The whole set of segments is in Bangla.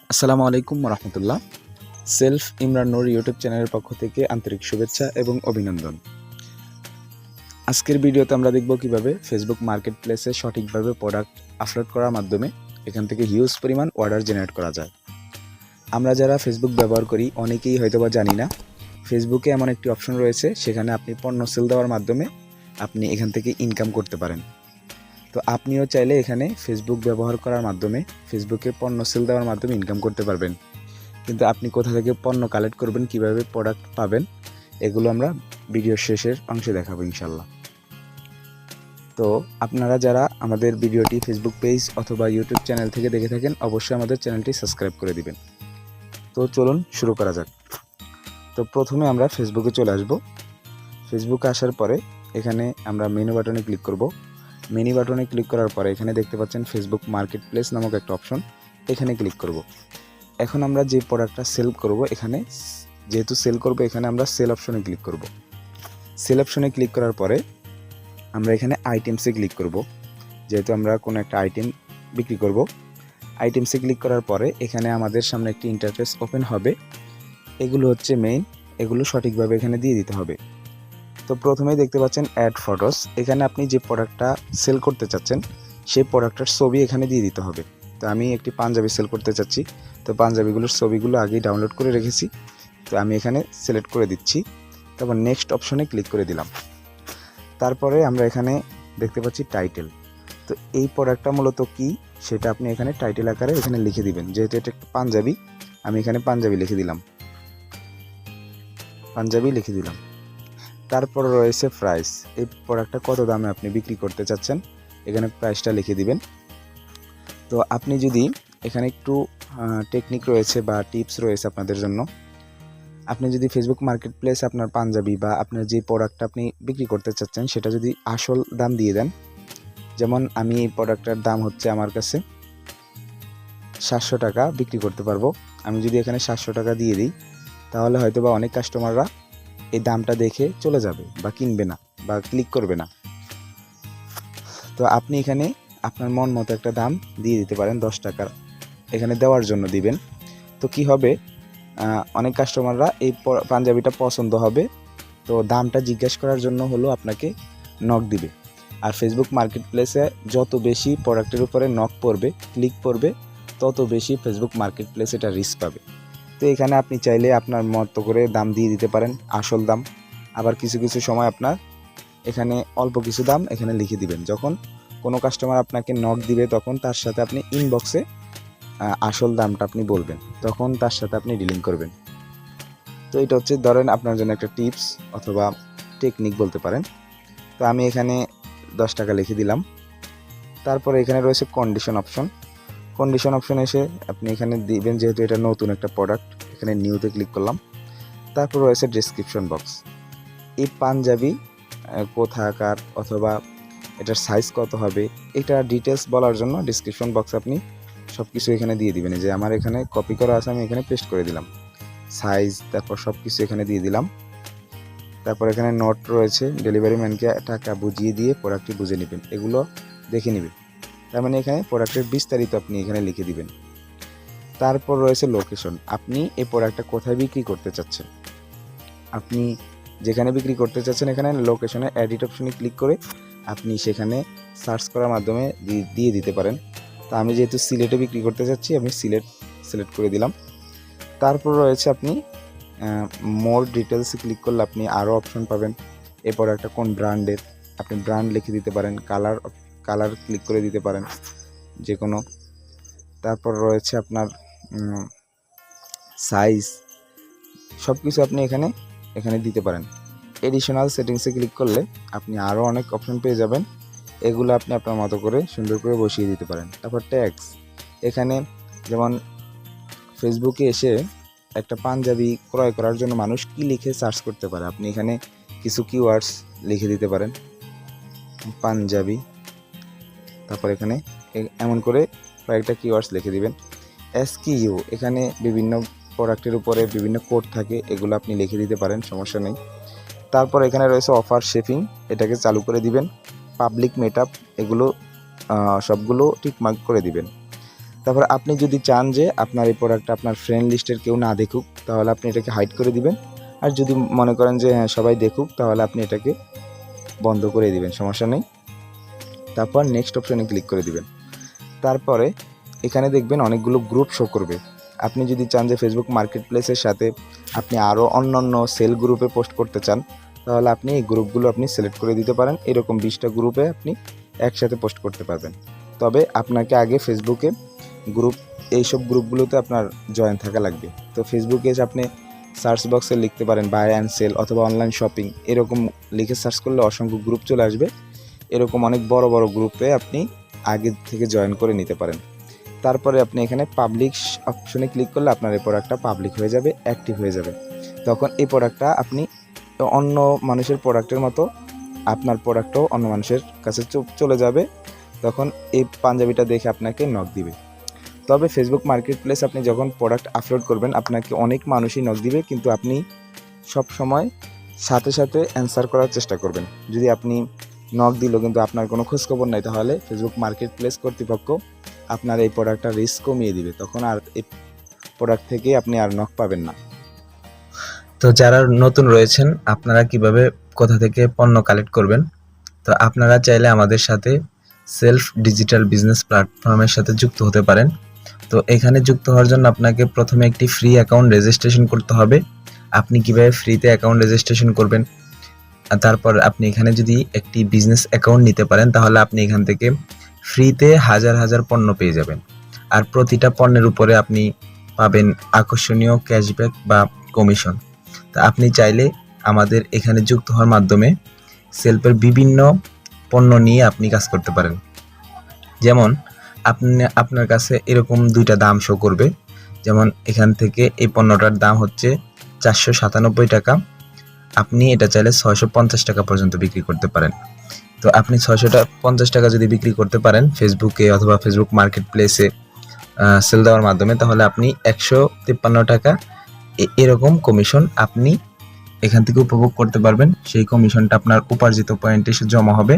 আসসালামু আলাইকুম রহমতুল্লাহ। সেলফ ইমরান নূর ইউটিউব চ্যানেলের পক্ষ থেকে আন্তরিক শুভেচ্ছা এবং অভিনন্দন। আজকের ভিডিওতে আমরা দেখব কিভাবে ফেসবুক মার্কেট প্লেসে সঠিকভাবে প্রোডাক্ট আপলোড করার মাধ্যমে এখান থেকে হিউজ পরিমাণ অর্ডার জেনারেট করা যায়। আমরা যারা ফেসবুক ব্যবহার করি অনেকেই হয়তোবা জানি না ফেসবুকে এমন একটি অপশন রয়েছে, সেখানে আপনি পণ্য সেল দেওয়ার মাধ্যমে আপনি এখান থেকে ইনকাম করতে পারেন। তো আপনিও চাইলে এখানে ফেসবুক ব্যবহার করার মাধ্যমে ফেসবুকে পণ্য সেল দেওয়ার মাধ্যমে ইনকাম করতে পারবেন। কিন্তু আপনি কোথা থেকে পণ্য কালেক্ট করবেন, কিভাবে প্রোডাক্ট পাবেন, এগুলো আমরা ভিডিওর শেষের অংশে দেখাবো ইনশাল্লাহ। তো আপনারা যারা আমাদের ভিডিওটি ফেসবুক পেজ অথবা ইউটিউব চ্যানেল থেকে দেখে থাকেন অবশ্যই আমাদের চ্যানেলটি সাবস্ক্রাইব করে দিবেন। তো চলুন শুরু করা যাক। তো প্রথমে আমরা ফেসবুকে চলে আসব। ফেসবুকে আসার পরে এখানে আমরা মেনু বাটনে ক্লিক করব। মেনু বাটনে ক্লিক করার পরে এখানে দেখতে পাচ্ছেন ফেসবুক মার্কেট প্লেস নামক একটা অপশন, এখানে ক্লিক করব। এখন আমরা যে প্রোডাক্টটা সেল করব, এখানে যেহেতু সেল করব এখানে আমরা সেল অপশনে ক্লিক করব। সেল অপশনে ক্লিক করার পরে আমরা এখানে আইটেমসে ক্লিক করব। যেহেতু আমরা কোনো একটা আইটেম বিক্রি করব, আইটেমসে ক্লিক করার পরে এখানে আমাদের সামনে একটি ইন্টারফেস ওপেন হবে। এগুলো হচ্ছে মেইন, এগুলো সঠিকভাবে এখানে দিয়ে দিতে হবে। তো প্রথমেই দেখতে পাচ্ছেন অ্যাড ফটোস, এখানে আপনি যে প্রোডাক্টটা সেল করতে চাচ্ছেন সেই প্রোডাক্টের ছবি এখানে দিয়ে দিতে হবে। তো আমি একটি পাঞ্জাবি সেল করতে চাচ্ছি, তো পাঞ্জাবিগুলোর ছবিগুলো আগেই ডাউনলোড করে রেখেছি, তো আমি এখানে সিলেক্ট করে দিচ্ছি। তারপর নেক্সট অপশনে ক্লিক করে দিলাম। তারপরে আমরা এখানে দেখতে পাচ্ছি টাইটেল। তো এই প্রোডাক্টটা মূলত কি সেটা আপনি এখানে টাইটেল আকারে এখানে লিখে দিবেন। যেহেতু এটা একটা পাঞ্জাবি, আমি এখানে পাঞ্জাবি লিখে দিলাম, পাঞ্জাবি লিখে দিলাম। তারপর রয়েছে প্রাইস, এই প্রোডাক্টটা কত দামে আপনি বিক্রি করতে চাচ্ছেন, এখানে প্রাইসটা লিখে দিবেন। তো আপনি যদি এখানে একটু টেকনিক রয়েছে বা টিপস রয়েছে আপনাদের জন্য। আপনি যদি ফেসবুক মার্কেট প্লেস আপনার পাঞ্জাবি বা আপনার যে প্রোডাক্টটা আপনি বিক্রি করতে চাচ্ছেন সেটা যদি আসল দাম দিয়ে দেন, যেমন আমি এই প্রোডাক্টটার দাম হচ্ছে আমার কাছে 700 টাকা বিক্রি করতে পারবো, আমি যদি এখানে 700 টাকা দিয়ে দিই তাহলে হয়তো বা অনেক কাস্টমাররা এই দামটা দেখে চলে যাবে বা কিনবে না বা ক্লিক করবে না। তো আপনি এখানে আপনার মন মতো একটা দাম দিয়ে দিতে পারেন, 10 টাকার এখানে দেওয়ার জন্য দিবেন। তো কি হবে, অনেক কাস্টমাররা এই পাঞ্জাবিটা পছন্দ হবে, তো দামটা জিজ্ঞাসা করার জন্য হলো আপনাকে নক দিবে। আর ফেসবুক মার্কেট প্লেসে যত বেশি প্রোডাক্টের উপরে নক পড়বে, ক্লিক পড়বে, তত বেশি ফেসবুক মার্কেট প্লেস এটা রিস্ক পাবে। তো এখানে আপনি চাইলে আপনার মতো করে দাম দিয়ে দিতে পারেন, আসল দাম। আবার কিছু কিছু সময় আপনার এখানে অল্প কিছু দাম এখানে লিখে দিবেন। যখন কোনো কাস্টমার আপনাকে নক দিবে তখন তার সাথে আপনি ইনবক্সে আসল দামটা আপনি বলবেন, তখন তার সাথে আপনি ডিলিং করবেন। তো এটা হচ্ছে ধরেন আপনার জন্য একটা টিপস অথবা টেকনিক বলতে পারেন। তো আমি এখানে 10 টাকা লিখে দিলাম। তারপরে এখানে রয়েছে কন্ডিশন অপশন। কন্ডিশন অপশন এসে আপনি এখানে দিবেন, যেহেতু এটা নতুন একটা প্রোডাক্ট, এখানে নিউতে ক্লিক করলাম। তারপর রয়েছে ডেসক্রিপশন বক্স। এই পাঞ্জাবি কোথাকার অথবা এটার সাইজ কত হবে এটা ডিটেলস বলার জন্য ডেসক্রিপশন বক্স আপনি সব কিছু এখানে দিয়ে দিবেন। যে আমার এখানে কপি করা আছে, আমি এখানে পেস্ট করে দিলাম সাইজ, তারপর সব কিছু এখানে দিয়ে দিলাম। তারপর এখানে নোট রয়েছে, ডেলিভারি ম্যানকে টাকা বুঝিয়ে দিয়ে প্রোডাক্টটি বুঝে নেবেন, এগুলো দেখে নেবেন। তার মানে এখানে প্রোডাক্টের বিস্তারিত আপনি এখানে লিখে দিবেন। তারপর রয়েছে লোকেশন, আপনি এই প্রোডাক্টটা কোথায় বিক্রি করতে চাচ্ছেন। আপনি যেখানে বিক্রি করতে চাচ্ছেন এখানে লোকেশনে এডিট অপশনে ক্লিক করে আপনি সেখানে সার্চ করার মাধ্যমে দিয়ে দিতে পারেন। তো আমি যেহেতু সিলেটে বিক্রি করতে চাচ্ছি, আমি সিলেট সিলেক্ট করে দিলাম। তারপর রয়েছে আপনি মোর ডিটেলসে ক্লিক করলে আপনি আরও অপশন পাবেন। এই প্রোডাক্টটা কোন ব্র্যান্ডের, আপনি ব্র্যান্ড লিখে দিতে পারেন, কালার ক্লিক করে দিতে পারেন যে কোনো। তারপর রয়েছে আপনার সাইজ, সব কিছু আপনি এখানে দিতে পারেন। এডিশনাল সেটিংসে ক্লিক করলে আপনি আরও অনেক অপশন পেয়ে যাবেন, এগুলো আপনি আপনার মতো করে সুন্দর করে বসিয়ে দিতে পারেন। তারপর ট্যাগস, এখানে যেমন ফেসবুকে এসে একটা পাঞ্জাবি ক্রয় করার জন্য মানুষ কি লিখে সার্চ করতে পারে, আপনি এখানে কিছু কিওয়ার্ডস লিখে দিতে পারেন, পাঞ্জাবি। তারপর এখানে এমন করে কয়েকটা কিওয়ার্ডস লিখে দিবেন। এসকিইউ, এখানে বিভিন্ন প্রোডাক্টের উপরে বিভিন্ন কোড থাকে, এগুলো আপনি লিখে দিতে পারেন, সমস্যা নেই। তারপর এখানে রয়েছে অফার শেপিং, এটাকে চালু করে দিবেন। পাবলিক মেটআপ, এগুলো সবগুলো টিকমার্ক করে দিবেন। তারপর আপনি যদি চান যে আপনার এই প্রোডাক্টটা আপনার ফ্রেন্ড লিস্টের কেউ না দেখুক, তাহলে আপনি এটাকে হাইড করে দিবেন। আর যদি মনে করেন যে হ্যাঁ সবাই দেখুক, তাহলে আপনি এটাকে বন্ধ করে দিবেন, সমস্যা নেই। তারপর নেক্সট অপশনে ক্লিক করে দিবেন। তারপরে এখানে দেখবেন অনেকগুলো গ্রুপ শো করবে। আপনি যদি চান যে ফেসবুক মার্কেট প্লেসের সাথে আপনি আরও অন্যান্য সেল গ্রুপে পোস্ট করতে চান, তাহলে আপনি এই গ্রুপগুলো আপনি সিলেক্ট করে দিতে পারেন। এরকম 20টা গ্রুপে আপনি একসাথে পোস্ট করতে পারবেন। তবে আপনাকে আগে ফেসবুকে এইসব গ্রুপগুলোতে আপনার জয়েন থাকা লাগবে। তো ফেসবুকে এসে আপনি সার্চ বক্সে লিখতে পারেন বাই অ্যান্ড সেল অথবা অনলাইন শপিং, এরকম লিখে সার্চ করলে অসংখ্য গ্রুপ চলে আসবে। এরকম অনেক বড় বড় গ্রুপে আপনি আগে থেকে জয়েন করে নিতে পারেন। তারপরে আপনি এখানে পাবলিক অপশনে ক্লিক করলে আপনার এই প্রোডাক্টটা পাবলিক হয়ে যাবে, অ্যাক্টিভ হয়ে যাবে। তখন এই প্রোডাক্টটা আপনি অন্য মানুষের প্রোডাক্টের মতো আপনার প্রোডাক্টও অন্য মানুষের কাছে চলে যাবে। তখন এই পাঞ্জাবিটা দেখে আপনাকে নক দিবে। তবে ফেসবুক মার্কেট প্লেস আপনি যখন প্রোডাক্ট আপলোড করবেন, আপনাকে অনেক মানুষই নক দিবে, কিন্তু আপনি সব সময় সাথে সাথে অ্যান্সার করার চেষ্টা করবেন। যদি আপনি নক দিল কিন্তু আপনার কোনো খোঁজখবর নাই, তাহলে ফেসবুক মার্কেট প্লেস কর্তৃপক্ষ আপনার এই প্রোডাক্টটা রিস্ক কমিয়ে দিবে। তখন আর এই প্রোডাক্ট থেকে আপনি আর নক পাবেন না। তো যারা নতুন রয়েছেন, আপনারা কিভাবে কোথা থেকে পণ্য কালেক্ট করবেন? তো আপনারা চাইলে আমাদের সাথে সেলফ ডিজিটাল বিজনেস প্ল্যাটফর্মের সাথে যুক্ত হতে পারেন। তো এখানে যুক্ত হওয়ার জন্য আপনাকে প্রথমে একটি ফ্রি অ্যাকাউন্ট রেজিস্ট্রেশন করতে হবে। আপনি কিভাবে ফ্রিতে অ্যাকাউন্ট রেজিস্ট্রেশন করবেন? তারপর আপনি এখানে যদি একটি বিজনেস অ্যাকাউন্ট নিতে পারেন, তাহলে আপনি এখান থেকে ফ্রিতে হাজার হাজার পণ্য পেয়ে যাবেন। আর প্রতিটা পণ্যের উপরে আপনি পাবেন আকর্ষণীয় ক্যাশব্যাক বা কমিশন। তা আপনি চাইলে আমাদের এখানে যুক্ত হওয়ার মাধ্যমে সেলফের বিভিন্ন পণ্য নিয়ে আপনি কাজ করতে পারেন। যেমন আপনার কাছে এরকম 2টা দাম শো করবে। যেমন এখান থেকে এই পণ্যটার দাম হচ্ছে 497 টাকা, আপনি এটা চাইলে 650 টাকা পর্যন্ত বিক্রি করতে পারেন। তো আপনি 650 টাকা যদি বিক্রি করতে পারেন ফেসবুকে অথবা ফেসবুক মার্কেট প্লেসে সেল দেওয়ার মাধ্যমে, তাহলে আপনি 153 টাকা এরকম কমিশন আপনি এখান থেকে উপভোগ করতে পারবেন। সেই কমিশনটা আপনার উপার্জিত পয়েন্টে এসে জমা হবে,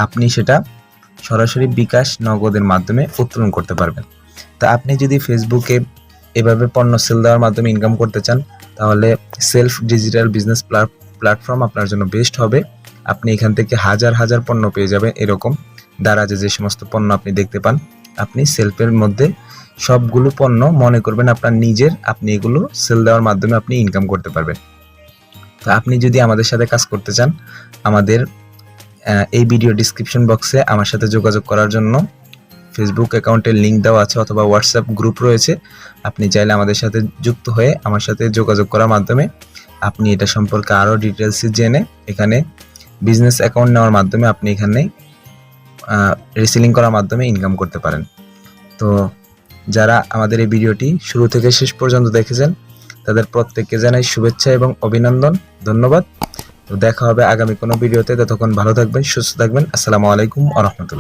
আপনি সেটা সরাসরি বিকাশ নগদের মাধ্যমে উত্তোলন করতে পারবেন। তা আপনি যদি ফেসবুকে এভাবে পণ্য সেল দেওয়ার মাধ্যমে ইনকাম করতে চান, তাহলে সেলফ ডিজিটাল বিজনেস প্ল্যাটফর্ম আপনার জন্য বেস্ট হবে। আপনি এখান থেকে হাজার হাজার পণ্য পেয়ে যাবেন। এরকম দারাজে যে সমস্ত পণ্য আপনি দেখতে পান, আপনি সেলফের মধ্যে সবগুলো পণ্য মনে করবেন আপনার নিজের, আপনি এগুলো সেল দেওয়ার মাধ্যমে আপনি ইনকাম করতে পারবেন। তো আপনি যদি আমাদের সাথে কাজ করতে চান, আমাদের এই ভিডিও ডিসক্রিপশন বক্সে আমার সাথে যোগাযোগ করার জন্য ফেসবুক অ্যাকাউন্টের লিঙ্ক দেওয়া আছে অথবা হোয়াটসঅ্যাপ গ্রুপ রয়েছে। আপনি চাইলে আমাদের সাথে যুক্ত হয়ে আমার সাথে যোগাযোগ করার মাধ্যমে আপনি এটা সম্পর্কে আরও ডিটেলসে জেনে এখানে বিজনেস অ্যাকাউন্ট নেওয়ার মাধ্যমে আপনি এখানে রিসেলিং করার মাধ্যমে ইনকাম করতে পারেন। তো যারা আমাদের এই ভিডিওটি শুরু থেকে শেষ পর্যন্ত দেখেছেন, তাদের প্রত্যেককে জানাই শুভেচ্ছা এবং অভিনন্দন, ধন্যবাদ। তো দেখা হবে আগামী কোনো ভিডিওতে। ততক্ষণ ভালো থাকবেন, সুস্থ থাকবেন। আসসালামু আলাইকুম ওয়া রাহমাতুল্লাহ।